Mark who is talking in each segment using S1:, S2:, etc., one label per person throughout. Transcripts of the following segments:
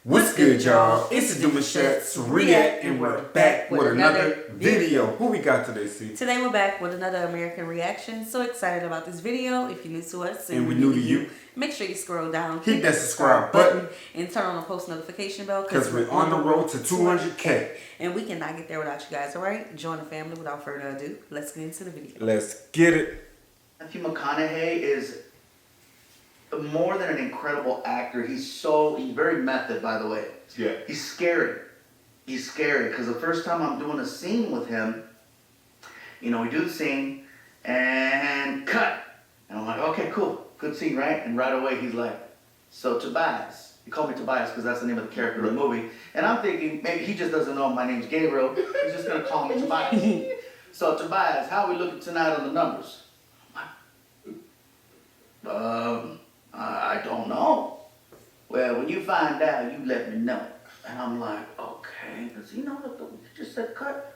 S1: What's good, y'all? It's the Demouchets React, and we're back with another video. Who we got today, C?
S2: Today we're back with another American reaction. So excited about this video. If you're new to us
S1: and we're new to you,
S2: make sure you scroll down,
S1: hit that subscribe button,
S2: and turn on the post notification bell
S1: because we're on the road to 200K.
S2: And we cannot get there without you guys, alright? Join the family without further ado. Let's get into the video.
S1: Let's get it.
S3: Matthew McConaughey is more than an incredible actor. He's very method, by the way.
S1: Yeah.
S3: He's scary. He's scary because the first time I'm doing a scene with him, we do the scene and cut. And I'm like, okay, cool. Good scene, right? And right away he's like, so Tobias. He called me Tobias because that's the name of the character in the movie. And I'm thinking maybe he just doesn't know my name's Gabriel. He's just going to call me Tobias. So Tobias, how are we looking tonight on the numbers? I don't know. Well, when you find out, you let me know. And I'm like, okay, does he know that we just said cut?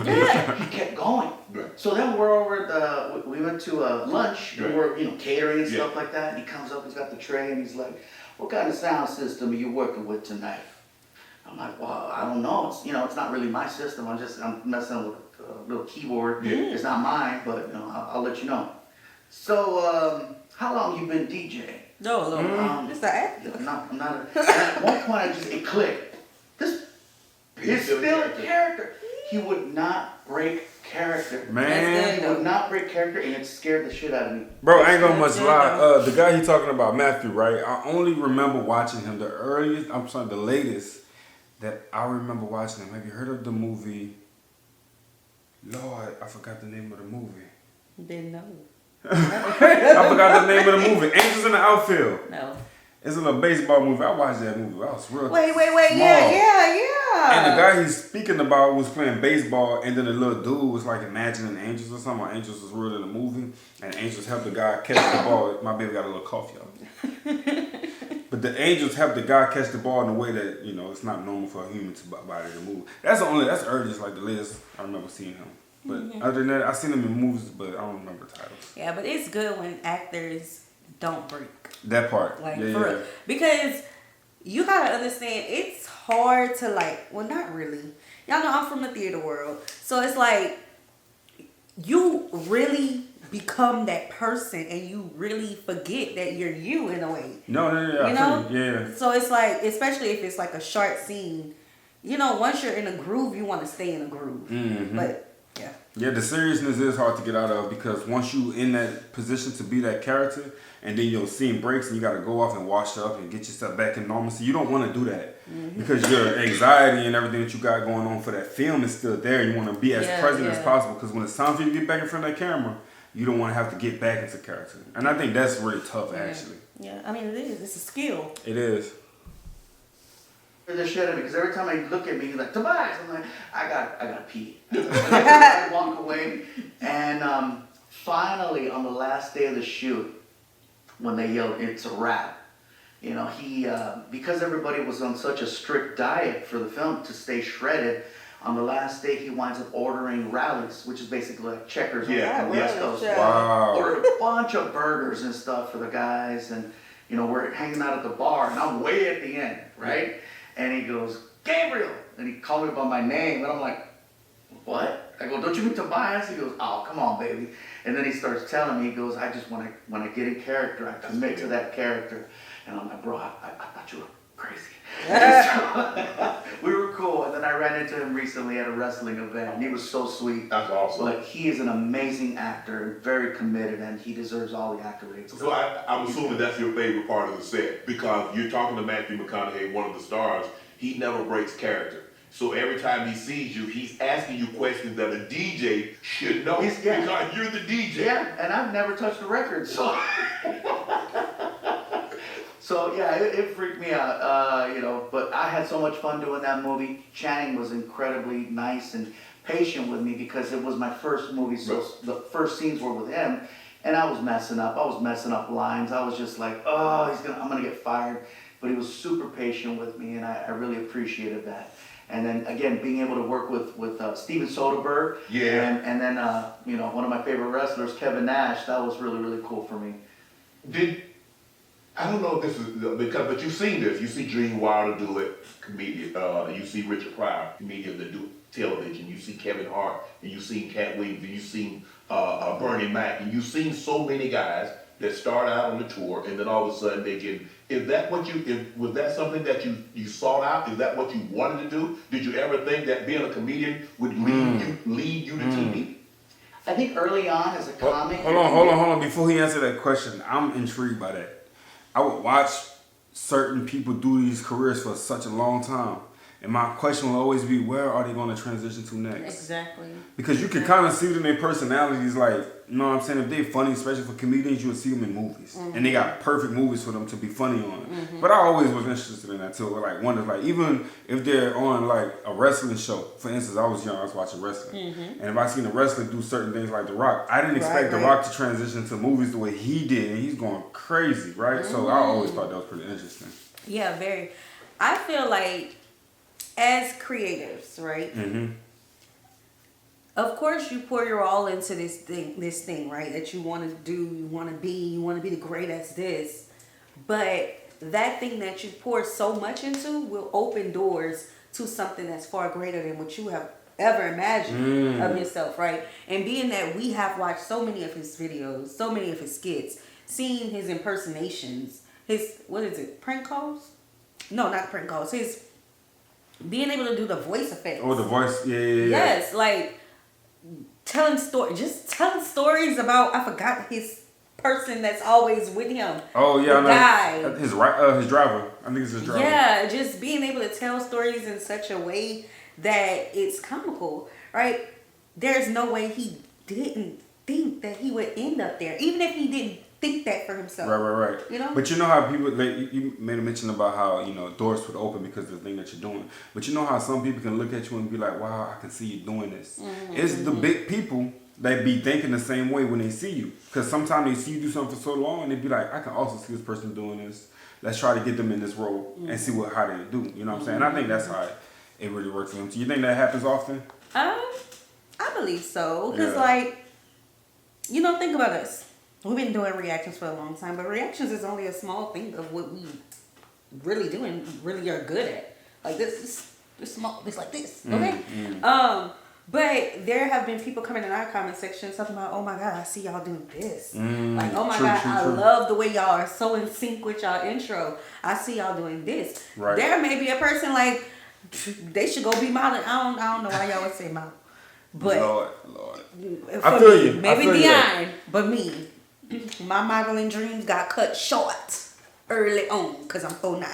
S3: Yeah. He kept going. Right. So then we're over at we went to lunch, and we're, catering and stuff like that. And he comes up, he's got the tray, and he's like, what kind of sound system are you working with tonight? I'm like, well, I don't know. It's, it's not really my system. I'm messing with a little keyboard. Yeah. It's not mine, but, I'll let you know. So, how long you been DJing?
S2: No, just an actor.
S3: I'm not and at one point, it clicked. This is still a character. He would not break character.
S1: Man.
S3: He would not break character, and it scared the shit out of me.
S1: Bro, I ain't gonna much lie. The guy he talking about, Matthew, right? I only remember watching him the latest that I remember watching him. Have you heard of the movie? Lord, I forgot the name of the movie.
S2: Didn't know.
S1: I forgot the name of the movie. Angels in the Outfield.
S2: No.
S1: It's a little baseball movie. I watched that movie. I was real
S2: Wait.
S1: small.
S2: Yeah.
S1: And the guy he's speaking about was playing baseball, and then the little dude was like imagining angels or something. Or angels was real in the movie, and angels helped the guy catch the ball. My baby got a little cough, y'all. But the angels helped the guy catch the ball in a way that, it's not normal for a human to body to move. That's earliest, like the latest I remember seeing him. But other than that, I've seen him in movies, but I don't remember titles.
S2: Yeah, but it's good when actors don't break.
S1: That part.
S2: Like, for real. Because you gotta understand, it's hard to well, not really. Y'all know I'm from the theater world. So it's like, you really become that person and you really forget that you're you in a way.
S1: No. Yeah.
S2: So it's like, especially if it's like a short scene, once you're in a groove, you want to stay in a groove. Mm-hmm. But
S1: yeah, the seriousness is hard to get out of because once you in that position to be that character and then your scene breaks and you got to go off and wash up and get yourself back in normalcy, you don't want to do that because your anxiety and everything that you got going on for that film is still there. You want to be as present as possible because when it's time for you to get back in front of that camera, you don't want to have to get back into character. And I think that's really tough, actually.
S2: Yeah, I mean, it is. It's a skill.
S1: It is.
S3: The shit out of me because every time I look at me, he's like, Tobias. I'm like, I got pee. I walk away, and finally on the last day of the shoot, when they yelled, "It's a wrap," he because everybody was on such a strict diet for the film to stay shredded. On the last day, he winds up ordering rallies, which is basically like Checkers on the West Coast.
S1: Wow.
S3: Ordered a bunch of burgers and stuff for the guys, and we're hanging out at the bar, and I'm way at the end, right? And he goes, Gabriel! And he called me by my name. And I'm like, what? I go, don't you mean Tobias? He goes, oh, come on, baby. And then he starts telling me, he goes, I just, when I get in character, I commit to that character. And I'm like, bro, I thought you were crazy. So, we were cool. And then I ran into him recently at a wrestling event. And he was so sweet.
S4: That's awesome.
S3: But he is an amazing actor, very committed, and he deserves all the accolades.
S4: So I'm assuming that's your favorite part of the set because you're talking to Matthew McConaughey, one of the stars. He never breaks character. So every time he sees you, he's asking you questions that a DJ should know because you're the DJ.
S3: Yeah, and I've never touched a record, so... So yeah, it freaked me out, but I had so much fun doing that movie. Shannon was incredibly nice and patient with me because it was my first movie, so the first scenes were with him, and I was messing up. I was messing up lines. I was just like, oh, I'm gonna get fired. But he was super patient with me, and I really appreciated that. And then again, being able to work with Steven Soderbergh, and then one of my favorite wrestlers, Kevin Nash, that was really, really cool for me.
S4: I don't know if this is because, but you've seen this. You see Gene Wilder do it, comedian. You see Richard Pryor, comedian that do television. You see Kevin Hart, and you've seen Katt Williams, and you've seen Bernie Mac, and you've seen so many guys that start out on the tour, and then all of a sudden they get. Is that what was that something that you sought out? Is that what you wanted to do? Did you ever think that being a comedian would lead you to TV?
S3: I think early on as a comic.
S1: Hold on. Before he answers that question, I'm intrigued by that. I would watch certain people do these careers for such a long time. And my question will always be, where are they going to transition to next?
S2: Exactly.
S1: Because you can kind of see it in their personalities, like, you know what I'm saying? If they're funny, especially for comedians, you would see them in movies. Mm-hmm. And they got perfect movies for them to be funny on. Mm-hmm. But I always was interested in that too. Like, wonder, like, even if they're on, like, a wrestling show. For instance, I was young, I was watching wrestling. Mm-hmm. And if I seen a wrestler do certain things like The Rock, I didn't expect The Rock to transition to movies the way he did. And he's going crazy, right? Mm-hmm. So I always thought that was pretty interesting.
S2: Yeah, very. I feel like, as creatives, right? Mm-hmm. Of course, you pour your all into this thing, right? That you want to do, you want to be the greatest this. But that thing that you pour so much into will open doors to something that's far greater than what you have ever imagined of yourself, right? And being that we have watched so many of his videos, so many of his skits, seen his impersonations, his, prank calls? No, not prank calls. His being able to do the voice effects.
S1: Oh, the voice, yeah.
S2: Yes, like telling stories about, I forgot his person that's always with him.
S1: Oh yeah,
S2: the guy.
S1: His driver. I think it's his driver.
S2: Yeah, just being able to tell stories in such a way that it's comical, right? There's no way he didn't think that he would end up there, even if he didn't think that for himself.
S1: Right.
S2: You know?
S1: But you know how people, like, you made a mention about how, you know, doors would open because of the thing that you're doing. But you know how some people can look at you and be like, wow, I can see you doing this. Mm-hmm. It's the big people that be thinking the same way when they see you. Because sometimes they see you do something for so long and they be like, I can also see this person doing this. Let's try to get them in this role and see how they do. You know what I'm saying? And I think that's how it really works for them. So you think that happens often?
S2: I believe so. Because, like, you know, think about this. We've been doing reactions for a long time, but reactions is only a small thing of what we really do and really are good at. Like, this is small. It's like this, okay? But there have been people coming in our comment section talking about, oh my God, I see y'all doing this. Like, oh my God, I love the way y'all are so in sync with y'all intro. I see y'all doing this. Right. There may be a person like, they should go be modeling. I don't know why y'all would say model. But
S1: Lord. I feel you.
S2: Maybe Dion, but me. My modeling dreams got cut short early on because I'm 4'9".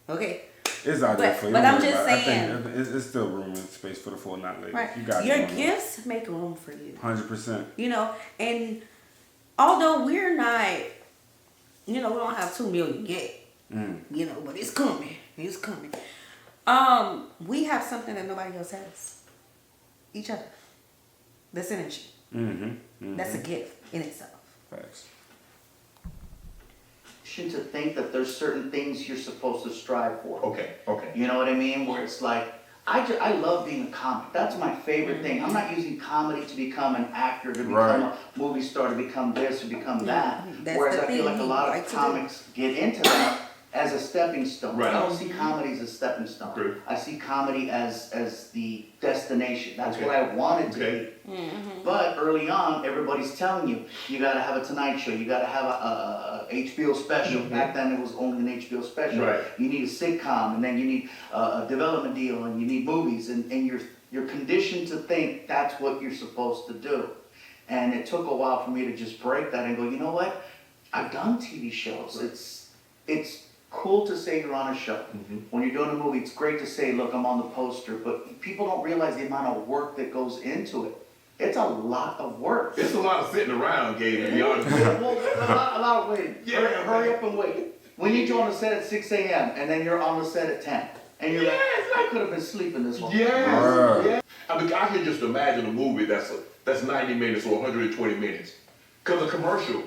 S2: Okay?
S1: It's out there for you.
S2: But I'm just saying.
S1: I think it's still room and space for the 4'9" ladies.
S2: Right.
S1: You got
S2: your gifts make room for you.
S1: 100%.
S2: You know, and although we're not, you know, we don't have 2 million yet. You know, but it's coming. It's coming. We have something that nobody else has. Each other. That's energy. That's a gift in itself.
S1: Facts.
S3: To think that there's certain things you're supposed to strive for.
S4: Okay.
S3: You know what I mean? Where it's like, I love being a comic. That's my favorite thing. I'm not using comedy to become an actor, to become a movie star, to become this, or become that. Whereas I feel like a lot of comics get into that as a stepping stone.
S4: Right.
S3: I don't see comedy as a stepping stone. Great. I see comedy as the destination. That's what I wanted to be. But early on, everybody's telling you, you gotta have a Tonight Show, you gotta have a HBO special. Back then it was only an HBO special. Right. You need a sitcom, and then you need a development deal, and you need movies, and you're conditioned to think that's what you're supposed to do. And it took a while for me to just break that and go, you know what? I've done TV shows. It's cool to say you're on a show. When you're doing a movie, it's great to say, look, I'm on the poster, but people don't realize the amount of work that goes into it. It's a lot of work.
S4: It's a lot of sitting around, Gabe, to be honest.
S3: Well, a lot of waiting. Hurry up and wait. We need you on the set at 6 a.m. and then you're on the set at 10. And you're like, I could have been sleeping this whole time.
S4: Yeah. I mean, I can just imagine a movie that's 90 minutes or 120 minutes. Because a commercial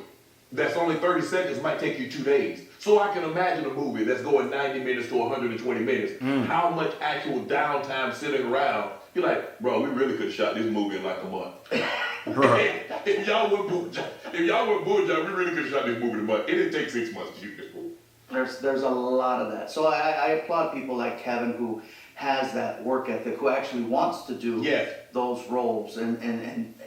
S4: that's only 30 seconds might take you 2 days. So I can imagine a movie that's going 90 minutes to 120 minutes. How much actual downtime sitting around. You're like, bro, we really could have shot this movie in like a month. If y'all would move, If y'all were bullshit, we really could have shot this movie in a month. It didn't take 6 months to shoot this movie.
S3: There's a lot of that. So I applaud people like Kevin who has that work ethic, who actually wants to do those roles and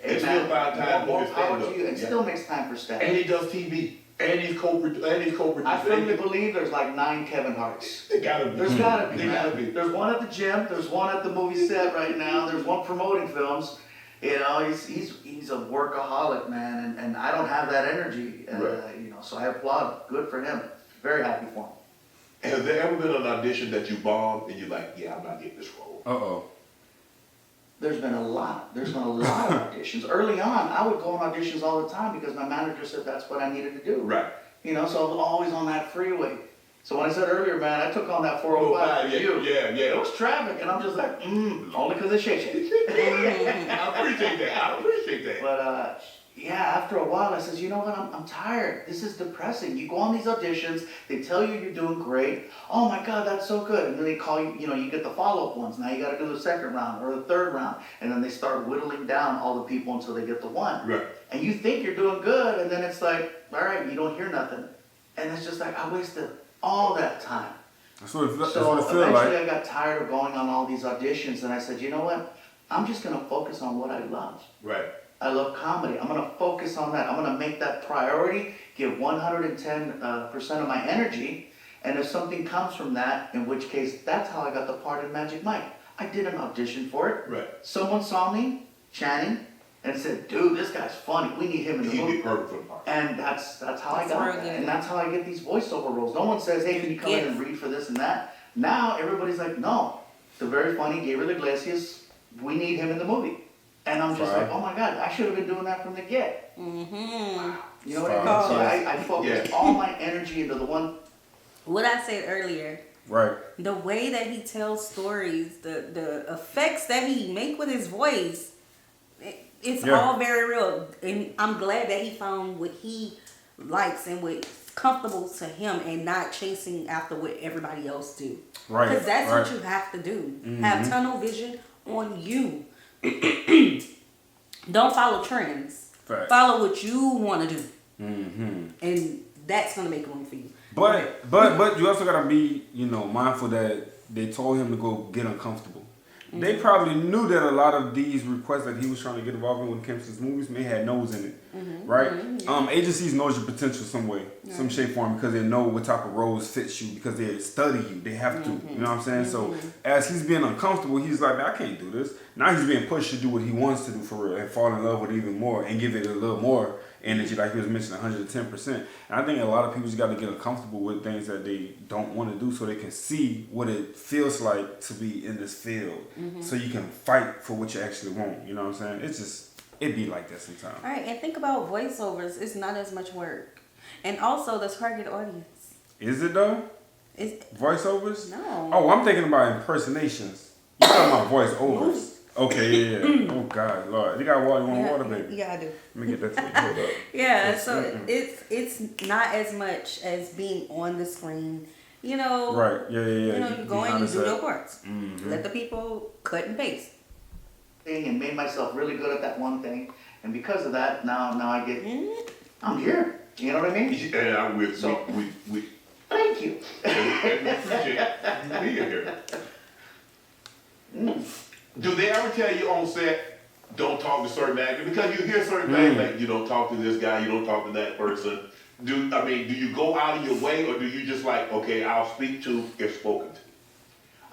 S4: still find time
S3: more
S4: for
S3: power
S4: stand-up.
S3: to you, and still makes time for stand-up.
S4: And he does TV. And he's co-produced.
S3: I firmly believe there's like 9 Kevin Harts.
S4: They gotta be.
S3: There's gotta be.
S4: They gotta be.
S3: There's one at the gym. There's one at the movie set right now. There's one promoting films. You know, he's a workaholic, man, and I don't have that energy.
S4: Right.
S3: You know, so I applaud. Good for him. Very happy for him.
S4: Has there ever been an audition that you bombed and you're like, yeah, I'm not getting this role?
S1: Uh-oh.
S3: There's been a lot of auditions. Early on, I would go on auditions all the time because my manager said that's what I needed to do.
S4: Right.
S3: You know, so I was always on that freeway. So when I said earlier, man, I took on that 405 for you.
S4: Yeah.
S3: It was traffic, and I'm just like, only because it's Shay.
S4: I appreciate that.
S3: But yeah, after a while, I says, you know what, I'm tired. This is depressing. You go on these auditions, they tell you you're doing great. Oh my God, that's so good. And then they call you, you know, you get the follow-up ones. Now you got to do the second round or the third round. And then they start whittling down all the people until they get the one.
S4: Right.
S3: And you think you're doing good, and then it's like, all right, you don't hear nothing. And it's just like, I wasted all that time.
S1: That's what it feels
S3: Eventually
S1: like.
S3: I got tired of going on all these auditions, and I said, you know what? I'm just going to focus on what I love.
S4: Right.
S3: I love comedy. I'm going to focus on that. I'm going to make that priority, give 110% of my energy, and if something comes from that, in which case, that's how I got the part in Magic Mike. I did an audition for it.
S4: Right.
S3: Someone saw me, Shannon, and said, dude, this guy's funny. We need him in the movie.
S4: He'd be perfect for the part.
S3: And that's how I got that.
S2: good.
S3: And that's how I get these voiceover roles. No one says, hey, can you come in and read for this and that? Now everybody's like, no. The very funny Gabriel Iglesias, we need him in the movie. And I'm just like, oh my God, I should have been doing that from the get.
S2: Mm-hmm.
S3: You know what I mean? So I focused all my energy into the one.
S2: What I said earlier.
S1: Right.
S2: The way that he tells stories, the effects that he make with his voice, it's all very real. And I'm glad that he found what he likes and what's comfortable to him and not chasing after what everybody else do.
S1: Right.
S2: Because that's what you have to do.
S1: Mm-hmm.
S2: Have tunnel vision on you. Don't follow trends.
S1: Fact.
S2: Follow what you want to do.
S1: Mm-hmm.
S2: And that's going to make room for you.
S1: But you also gotta be, mindful that they told him to go get uncomfortable. Mm-hmm. They probably knew that a lot of these requests that he was trying to get involved in when it came to his movies may have no's in it, right? Mm-hmm. Agencies knows your potential some way, some shape, form, because they know what type of roles fits you because they study you. They have to, you know what I'm saying? So as he's being uncomfortable, he's like, man, I can't do this. Now he's being pushed to do what he wants to do for real and fall in love with it even more and give it a little more energy, like he was mentioning, 110%. And I think a lot of people just got to get uncomfortable with things that they don't want to do so they can see what it feels like to be in this field. So you can fight for what you actually want. You know what I'm saying? It be like that sometimes.
S2: All right, and think about voiceovers. It's not as much work. And also the target audience.
S1: Is it though? Voiceovers?
S2: No.
S1: Oh, I'm thinking about impersonations. You're talking about voiceovers. Okay, yeah. Oh God, Lord, you got water? You want water, baby?
S2: Yeah, I do.
S1: Let me get that to you. Hold up.
S2: Yeah, so it's not as much as being on the screen. You know.
S1: Right. Yeah.
S2: You know, you go in, you do your parts. Let the people cut and paste.
S3: And made myself really good at that one thing, and because of that, now I get, I'm here. You know what I mean?
S4: And I'm with we
S3: thank you.
S4: and we appreciate you being here. Do they ever tell you on set, don't talk to certain actors? Because you hear certain things like, you don't talk to this guy, you don't talk to that person. Do you go out of your way, or do you just like, okay, I'll speak to if spoken to?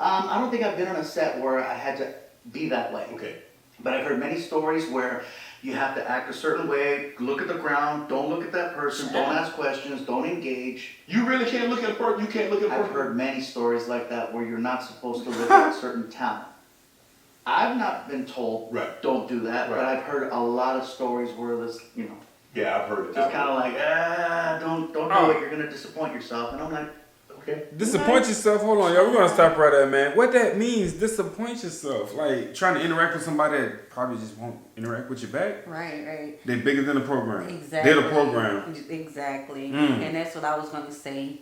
S3: I don't think I've been on a set where I had to be that way.
S4: Okay.
S3: But I've heard many stories where you have to act a certain way, look at the ground, don't look at that person, don't ask questions, don't engage.
S4: You really can't look at a person, you can't look at a person?
S3: I've heard many stories like that where you're not supposed to look at a certain talent. I've not been told, don't do that, but I've heard a lot of stories where this,
S4: Yeah, I've heard it.
S3: Just kind of like, don't do it, you're going to disappoint yourself. And I'm like, okay.
S1: Disappoint yourself? Hold on, y'all. We're going to stop right there, man. What that means, disappoint yourself. Like, trying to interact with somebody that probably just won't interact with you back.
S2: Right.
S1: They're bigger than the program.
S2: Exactly.
S1: They're the program.
S2: Exactly. And that's what I was going to say.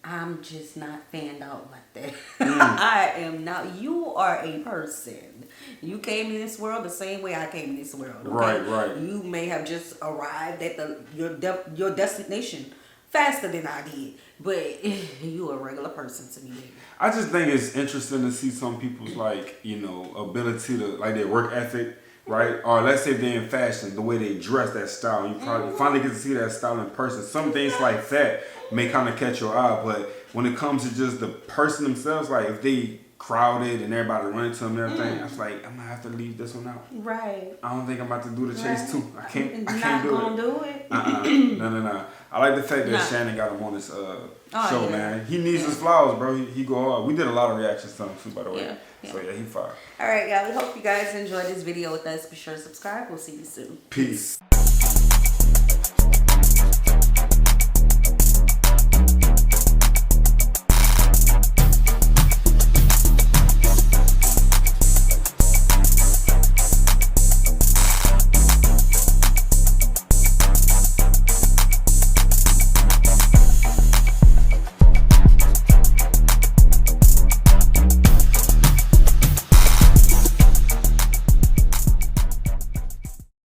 S2: I'm just not fanned out like that. I am not. You are a person. You came in this world the same way I came in this world. Okay?
S1: Right.
S2: You may have just arrived at your destination faster than I did, but you a regular person to me.
S1: I just think it's interesting to see some people's like, you know, ability to like their work ethic, right? Or let's say if they're in fashion, the way they dress, that style. You probably finally get to see that style in person. Some things like that may kind of catch your eye, but when it comes to just the person themselves, like if they crowded and everybody running to them and everything, I was like, I'm gonna have to leave this one out.
S2: Right.
S1: I don't think I'm about to do the chase too. I can't do it. No. I like the fact that Shannon got him on this show, man. He needs his flowers, bro. He go hard. We did a lot of reactions to him too, by the way. So yeah, he fire.
S2: All right, y'all. We hope you guys enjoyed this video with us. Be sure to subscribe. We'll see you soon.
S1: Peace.